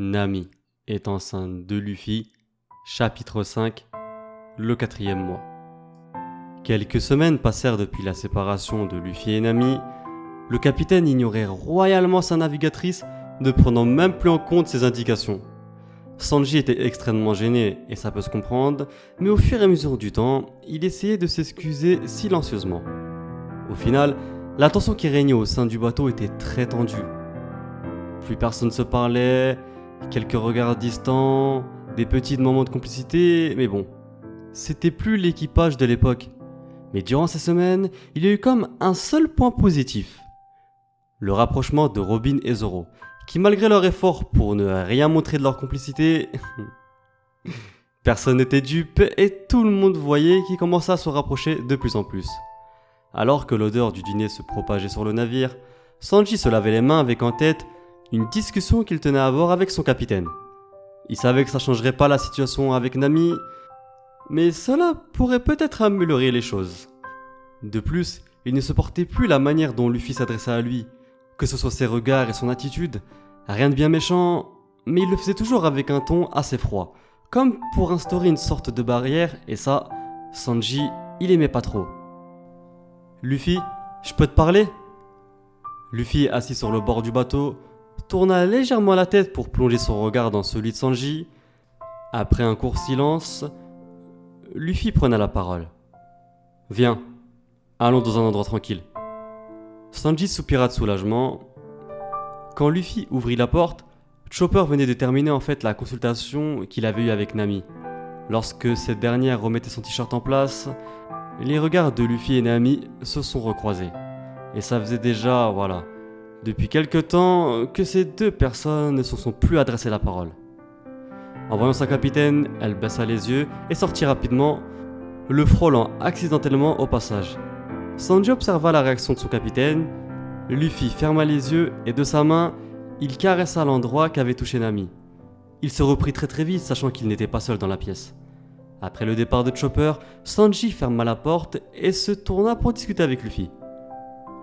Nami est enceinte de Luffy, chapitre 5, le 4e mois. Quelques semaines passèrent depuis la séparation de Luffy et Nami. Le capitaine ignorait royalement sa navigatrice, ne prenant même plus en compte ses indications. Sanji était extrêmement gêné, et ça peut se comprendre, mais au fur et à mesure du temps, il essayait de s'excuser silencieusement. Au final, la tension qui régnait au sein du bateau était très tendue. Plus personne ne se parlait, quelques regards distants, des petits moments de complicité, mais bon, c'était plus l'équipage de l'époque. Mais durant ces semaines, il y a eu comme un seul point positif. Le rapprochement de Robin et Zoro, qui malgré leur effort pour ne rien montrer de leur complicité, personne n'était dupe et tout le monde voyait qu'ils commençaient à se rapprocher de plus en plus. Alors que l'odeur du dîner se propageait sur le navire, Sanji se lavait les mains avec en tête une discussion qu'il tenait à avoir avec son capitaine. Il savait que ça changerait pas la situation avec Nami, mais cela pourrait peut-être améliorer les choses. De plus, il ne supportait plus la manière dont Luffy s'adressait à lui, que ce soit ses regards et son attitude. Rien de bien méchant, mais il le faisait toujours avec un ton assez froid, comme pour instaurer une sorte de barrière, et ça, Sanji, il aimait pas trop. Luffy, je peux te parler ? Luffy, assis sur le bord du bateau, tourna légèrement la tête pour plonger son regard dans celui de Sanji. Après un court silence, Luffy prenait la parole. « Viens, allons dans un endroit tranquille. » Sanji soupira de soulagement. Quand Luffy ouvrit la porte, Chopper venait de terminer en fait la consultation qu'il avait eue avec Nami. Lorsque cette dernière remettait son t-shirt en place, les regards de Luffy et Nami se sont recroisés. Et ça faisait déjà, depuis quelque temps que ces deux personnes ne se sont plus adressé la parole. En voyant sa capitaine, elle baissa les yeux et sortit rapidement, le frôlant accidentellement au passage. Sanji observa la réaction de son capitaine. Luffy ferma les yeux et de sa main, il caressa l'endroit qu'avait touché Nami. Il se reprit très vite, sachant qu'il n'était pas seul dans la pièce. Après le départ de Chopper, Sanji ferma la porte et se tourna pour discuter avec Luffy.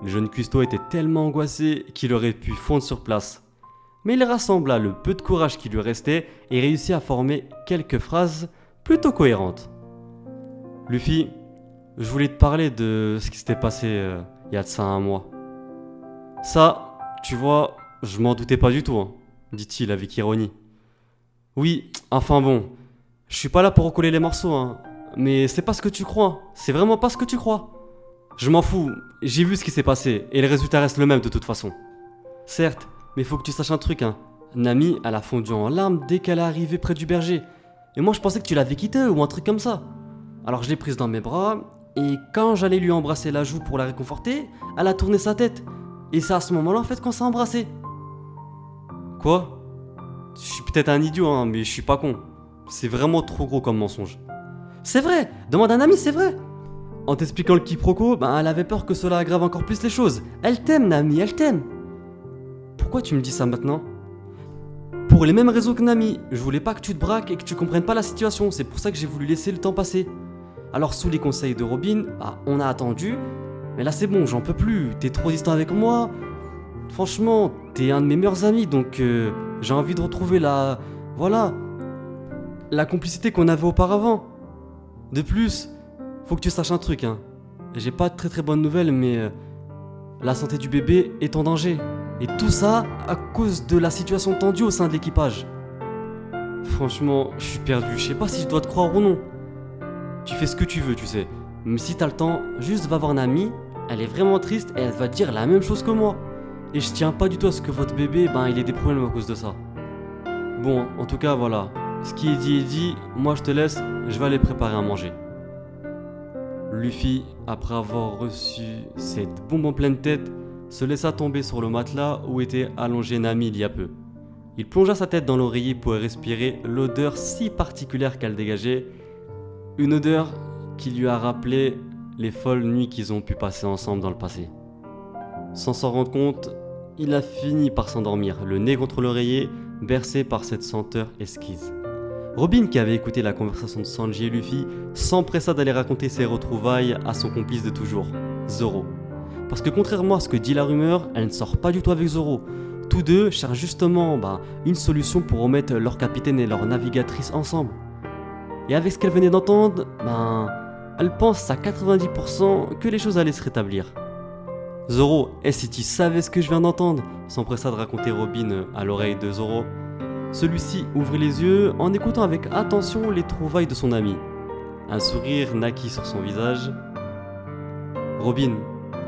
Le jeune cuistot était tellement angoissé qu'il aurait pu fondre sur place. Mais il rassembla le peu de courage qui lui restait et réussit à former quelques phrases plutôt cohérentes. « Luffy, je voulais te parler de ce qui s'était passé il y a de ça un mois. » « Ça, tu vois, je m'en doutais pas du tout, hein, dit-il avec ironie. « Oui, enfin bon, je suis pas là pour recoller les morceaux, hein, mais c'est pas ce que tu crois, c'est vraiment pas ce que tu crois. Je m'en fous, j'ai vu ce qui s'est passé et le résultat reste le même de toute façon. Certes, mais faut que tu saches un truc, hein. Nami, elle a fondu en larmes dès qu'elle est arrivée près du berger. Et moi je pensais que tu l'avais quittée ou un truc comme ça. Alors je l'ai prise dans mes bras et quand j'allais lui embrasser la joue pour la réconforter, elle a tourné sa tête. Et c'est à ce moment-là en fait qu'on s'est embrassé. Quoi ? Je suis peut-être un idiot, hein, mais je suis pas con. C'est vraiment trop gros comme mensonge. C'est vrai, demande à Nami, c'est vrai. En t'expliquant le quiproquo, elle avait peur que cela aggrave encore plus les choses. Elle t'aime, Nami, elle t'aime. Pourquoi tu me dis ça maintenant ? Pour les mêmes raisons que Nami, je voulais pas que tu te braques et que tu comprennes pas la situation, c'est pour ça que j'ai voulu laisser le temps passer. Alors sous les conseils de Robin, on a attendu, mais là c'est bon, j'en peux plus, t'es trop distant avec moi. Franchement, t'es un de mes meilleurs amis, donc j'ai envie de retrouver la complicité qu'on avait auparavant. De plus, faut que tu saches un truc, hein. J'ai pas de très bonnes nouvelles, mais la santé du bébé est en danger. Et tout ça à cause de la situation tendue au sein de l'équipage. Franchement, je suis perdu, je sais pas si je dois te croire ou non. Tu fais ce que tu veux, tu sais. Mais si t'as le temps, juste va voir Nami, elle est vraiment triste et elle va te dire la même chose que moi. Et je tiens pas du tout à ce que votre bébé, il ait des problèmes à cause de ça. Bon, en tout cas, voilà. Ce qui est dit, moi je te laisse, je vais aller préparer à manger. Luffy, après avoir reçu cette bombe en pleine tête, se laissa tomber sur le matelas où était allongée Nami il y a peu. Il plongea sa tête dans l'oreiller pour respirer l'odeur si particulière qu'elle dégageait, une odeur qui lui a rappelé les folles nuits qu'ils ont pu passer ensemble dans le passé. Sans s'en rendre compte, il a fini par s'endormir, le nez contre l'oreiller, bercé par cette senteur exquise. Robin, qui avait écouté la conversation de Sanji et Luffy, s'empressa d'aller raconter ses retrouvailles à son complice de toujours, Zoro. Parce que contrairement à ce que dit la rumeur, elle ne sort pas du tout avec Zoro. Tous deux cherchent justement une solution pour remettre leur capitaine et leur navigatrice ensemble. Et avec ce qu'elle venait d'entendre, elle pense à 90% que les choses allaient se rétablir. Zoro, et si tu savais ce que je viens d'entendre, s'empressa de raconter Robin à l'oreille de Zoro. Celui-ci ouvrit les yeux en écoutant avec attention les trouvailles de son ami. Un sourire naquit sur son visage. Robin,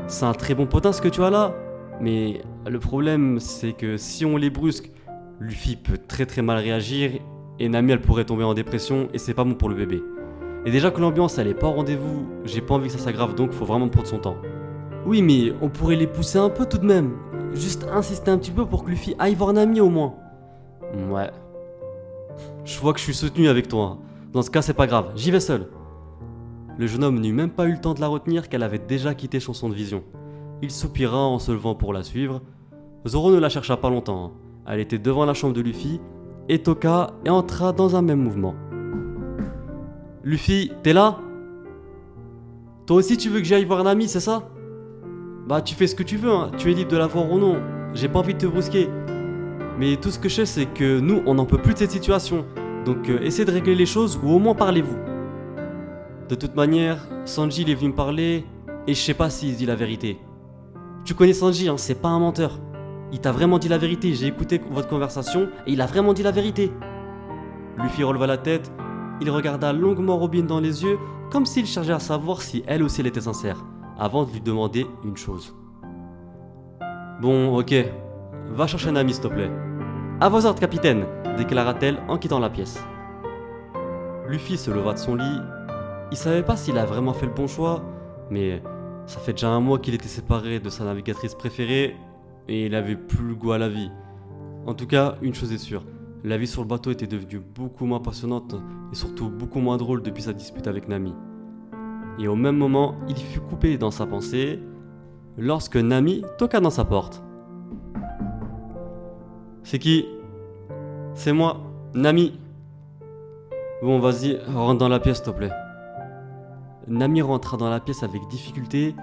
c'est un très bon potin ce que tu as là, mais le problème c'est que si on les brusque, Luffy peut très très mal réagir et Nami elle pourrait tomber en dépression et c'est pas bon pour le bébé. Et déjà que l'ambiance elle est pas au rendez-vous, j'ai pas envie que ça s'aggrave donc faut vraiment prendre son temps. Oui mais on pourrait les pousser un peu tout de même, juste insister un petit peu pour que Luffy aille voir Nami au moins. Ouais. Je vois que je suis soutenu avec toi. Dans ce cas, c'est pas grave, j'y vais seul. Le jeune homme n'eut même pas eu le temps de la retenir qu'elle avait déjà quitté son champ de vision. Il soupira en se levant pour la suivre. Zoro ne la chercha pas longtemps. Elle était devant la chambre de Luffy et toqua et entra dans un même mouvement. Luffy, t'es là? Toi aussi tu veux que j'aille voir Nami, c'est ça? Tu fais ce que tu veux, hein. Tu es libre de la voir ou non. J'ai pas envie de te brusquer. Mais tout ce que je sais, c'est que nous, on n'en peut plus de cette situation. Donc essayez de régler les choses ou au moins parlez-vous. De toute manière, Sanji il est venu me parler et je sais pas s'il dit la vérité. Tu connais Sanji, hein, c'est pas un menteur. Il t'a vraiment dit la vérité, j'ai écouté votre conversation et il a vraiment dit la vérité. Luffy releva la tête, il regarda longuement Robin dans les yeux comme s'il cherchait à savoir si elle aussi elle était sincère, avant de lui demander une chose. Bon, ok, va chercher Nami s'il te plaît. À vos ordres, capitaine, déclara-t-elle en quittant la pièce. Luffy se leva de son lit. Il savait pas s'il a vraiment fait le bon choix, mais ça fait déjà un mois qu'il était séparé de sa navigatrice préférée et il avait plus le goût à la vie. En tout cas, une chose est sûre, la vie sur le bateau était devenue beaucoup moins passionnante et surtout beaucoup moins drôle depuis sa dispute avec Nami. Et au même moment, il fut coupé dans sa pensée lorsque Nami toqua dans sa porte. C'est qui? C'est moi, Nami. Bon, vas-y, rentre dans la pièce, s'il te plaît. Nami rentra dans la pièce avec difficulté,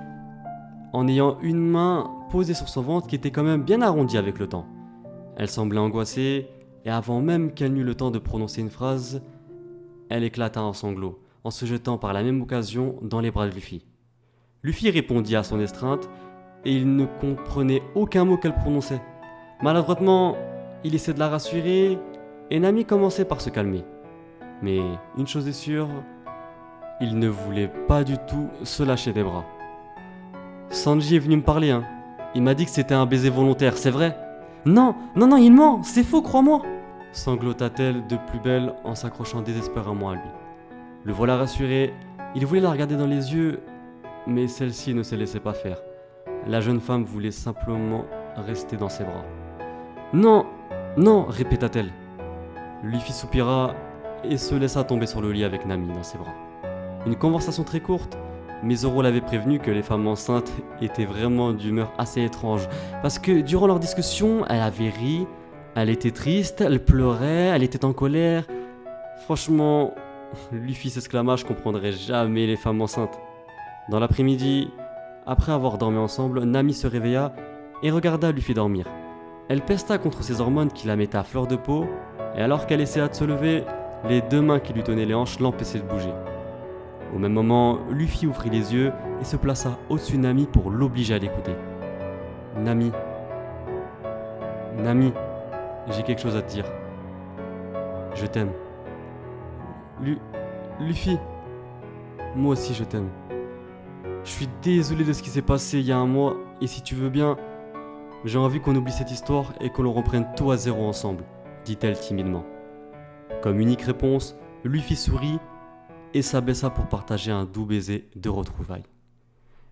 en ayant une main posée sur son ventre qui était quand même bien arrondi avec le temps. Elle semblait angoissée, et avant même qu'elle n'eût le temps de prononcer une phrase, elle éclata en sanglots, en se jetant par la même occasion dans les bras de Luffy. Luffy répondit à son estreinte, et il ne comprenait aucun mot qu'elle prononçait. Maladroitement, il essayait de la rassurer, et Nami commençait par se calmer. Mais une chose est sûre, il ne voulait pas du tout se lâcher des bras. Sanji est venu me parler, hein. Il m'a dit que c'était un baiser volontaire, c'est vrai? Non, il ment, c'est faux, crois-moi! Sanglota-t-elle de plus belle en s'accrochant désespérément à lui. Le voilà rassuré, il voulait la regarder dans les yeux, mais celle-ci ne se laissait pas faire. La jeune femme voulait simplement rester dans ses bras. Non, répéta-t-elle. Luffy soupira et se laissa tomber sur le lit avec Nami dans ses bras. Une conversation très courte, mais Zoro l'avait prévenu que les femmes enceintes étaient vraiment d'humeur assez étrange, parce que durant leur discussion, elle avait ri, elle était triste, elle pleurait, elle était en colère. Franchement, Luffy s'exclama, je comprendrai jamais les femmes enceintes. Dans l'après-midi, après avoir dormi ensemble, Nami se réveilla et regarda Luffy dormir. Elle pesta contre ses hormones qui la mettaient à fleur de peau, et alors qu'elle essaya de se lever, les deux mains qui lui tenaient les hanches l'empêchaient de bouger. Au même moment, Luffy ouvrit les yeux et se plaça au-dessus de Nami pour l'obliger à l'écouter. Nami, j'ai quelque chose à te dire. Je t'aime. Luffy, moi aussi je t'aime. Je suis désolé de ce qui s'est passé il y a un mois, et si tu veux bien, j'ai envie qu'on oublie cette histoire et qu'on le reprenne tout à zéro ensemble, dit-elle timidement. Comme unique réponse, Luffy sourit et s'abaissa pour partager un doux baiser de retrouvailles.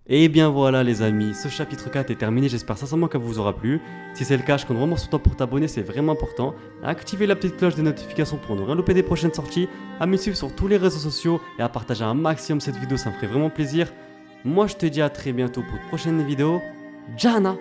Et bien voilà les amis, ce chapitre 4 est terminé, j'espère sincèrement que vous aura plu. Si c'est le cas, je compte vraiment sur toi pour t'abonner, c'est vraiment important. Activez la petite cloche des notifications pour ne rien louper des prochaines sorties, à me suivre sur tous les réseaux sociaux et à partager un maximum cette vidéo, ça me ferait vraiment plaisir. Moi je te dis à très bientôt pour de prochaines vidéos. Jana!